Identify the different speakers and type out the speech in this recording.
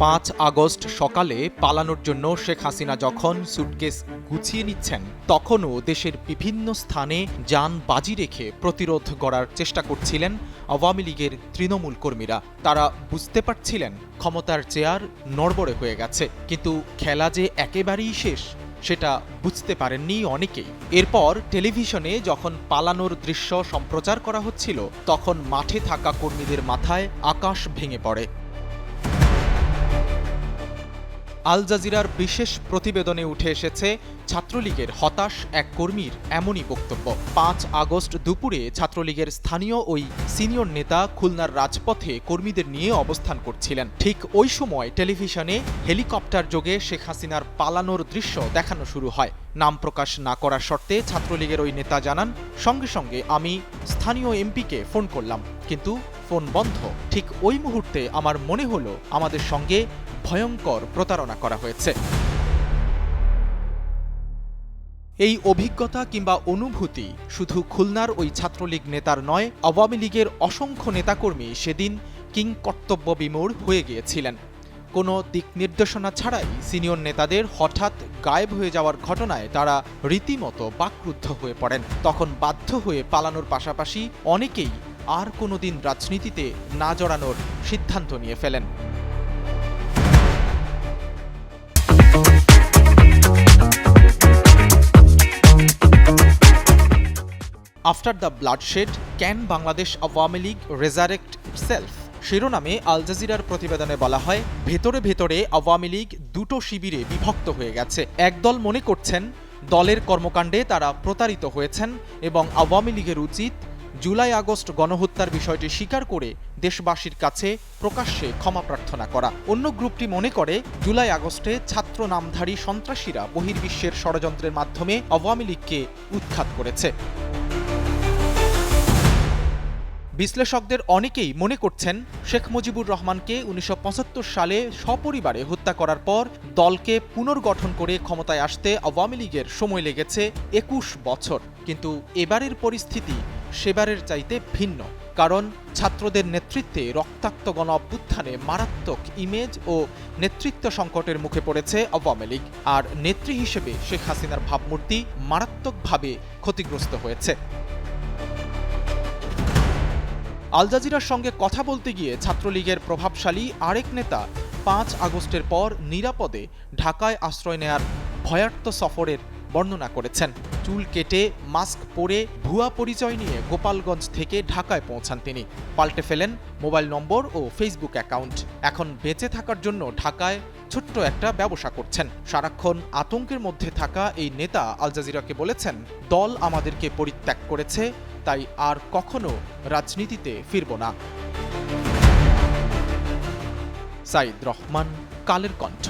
Speaker 1: 5 August সকালে পালানোর জন্য শেখ হাসিনা যখন সুটকেস গুছিয়ে নিচ্ছেন, তখনও দেশের বিভিন্ন স্থানে যান বাজি রেখে প্রতিরোধ গড়ার চেষ্টা করছিলেন আওয়ামী লীগের তৃণমূল কর্মীরা। তারা বুঝতে পারছিলেন ক্ষমতার চেয়ার নড়বড়ে হয়ে গেছে, কিন্তু খেলা যে একেবারেই শেষ সেটা বুঝতে পারেননি অনেকেই। এরপর টেলিভিশনে যখন পালানোর দৃশ্য সম্প্রচার করা হচ্ছিল, তখন মাঠে থাকা কর্মীদের মাথায় আকাশ ভেঙে পড়ে। আল জাজিরার বিশেষ প্রতিবেদনে উঠে এসেছে ছাত্রলীগের হতাশ এক কর্মীর এমনই বক্তব্য। 5 আগস্ট দুপুরে ছাত্রলীগের স্থানীয় ওই সিনিয়র নেতা খুলনার রাজপথে কর্মীদের নিয়ে অবস্থান করছিলেন। ঠিক ওই সময় টেলিভিশনে হেলিকপ্টার যোগে শেখ হাসিনার পালানোর দৃশ্য দেখানো শুরু হয়। নাম প্রকাশ না করার শর্তে ছাত্রলীগের ওই নেতা জানান, সঙ্গে সঙ্গে আমি স্থানীয় এমপিকে ফোন করলাম, কিন্তু ফোন বন্ধ। ঠিক ওই মুহূর্তে আমার মনে হলো আমাদের সঙ্গে ভয়ঙ্কর প্রতারণা করা হয়েছে। এই অভিজ্ঞতা কিংবা অনুভূতি শুধু খুলনার ওই ছাত্রলীগ নেতার নয়, আওয়ামী লীগের অসংখ্য নেতাকর্মী সেদিন কিংকর্তব্য বিমূঢ় হয়ে গিয়েছিলেন। কোনো দিক নির্দেশনা ছাড়াই সিনিয়র নেতাদের হঠাৎ গায়েব হয়ে যাওয়ার ঘটনায় তারা রীতিমতো বাকরুদ্ধ হয়ে পড়েন। তখন বাধ্য হয়ে পালানোর পাশাপাশি অনেকেই আর কোনোদিন রাজনীতিতে না জড়ানোর সিদ্ধান্ত নিয়ে ফেলেন। After the bloodshed, can Bangladesh Awami League resurrect itself শিরোনামে আল জাজিরার প্রতিবেদনে বলা হয়, ভেতরে ভেতরে আওয়ামী লীগ দুটো শিবিরে বিভক্ত হয়ে গেছে। একদল মনে করছেন দলের কর্মকাণ্ডে তারা প্রতারিত হয়েছেন এবং আওয়ামী লীগের উচিত জুলাই আগস্ট গণহত্যার বিষয়টি স্বীকার করে দেশবাসীর কাছে প্রকাশ্যে ক্ষমা প্রার্থনা করা। অন্য গ্রুপটি মনে করে জুলাই আগস্টে ছাত্র নামধারী সন্ত্রাসীরা বহির্বিশ্বের ষড়যন্ত্রের মাধ্যমে আওয়ামী লীগকে উৎখাত করেছে। বিশ্লেষকদের অনেকেই মনে করছেন শেখ মুজিবুর রহমানকে 1975 সালে সপরিবারে হত্যা করার পর দলকে পুনর্গঠন করে ক্ষমতায় আসতে আওয়ামী লীগের সময় লেগেছে 21 বছর। কিন্তু এবারের পরিস্থিতি সেবারের চাইতে ভিন্ন, কারণ ছাত্রদের নেতৃত্বে রক্তাক্ত গণ অভ্যুত্থানে মারাত্মক ইমেজ ও নেতৃত্ব সংকটের মুখে পড়েছে আওয়ামী লীগ, আর নেত্রী হিসেবে শেখ হাসিনার ভাবমূর্তি মারাত্মকভাবে ক্ষতিগ্রস্ত হয়েছে। আল জাজিরার সঙ্গে কথা বলতে গিয়ে ছাত্রলীগের প্রভাবশালী আরেক নেতা 5 আগস্টের পর নিরাপদে ঢাকায় আশ্রয় নেয়ার ভয়ার্ত সফরের বর্ণনা করেছেন। চুল কেটে মাস্ক পরে ভুয়া পরিচয় নিয়ে গোপালগঞ্জ থেকে ঢাকায় পৌঁছান তিনি। পাল্টে ফেলেন মোবাইল নম্বর ও ফেসবুক অ্যাকাউন্ট। এখন বেঁচে থাকার জন্য ঢাকায় ছোট্ট একটা ব্যবসা করছেন। সারাক্ষণ আতঙ্কের মধ্যে থাকা এই নেতা আল জাজিরাকে বলেছেন, দল আমাদেরকে পরিত্যাগ করেছে, তাই আর কখনো রাজনীতিতে ফিরব না। সাইদ রহমান, কালের কণ্ঠ।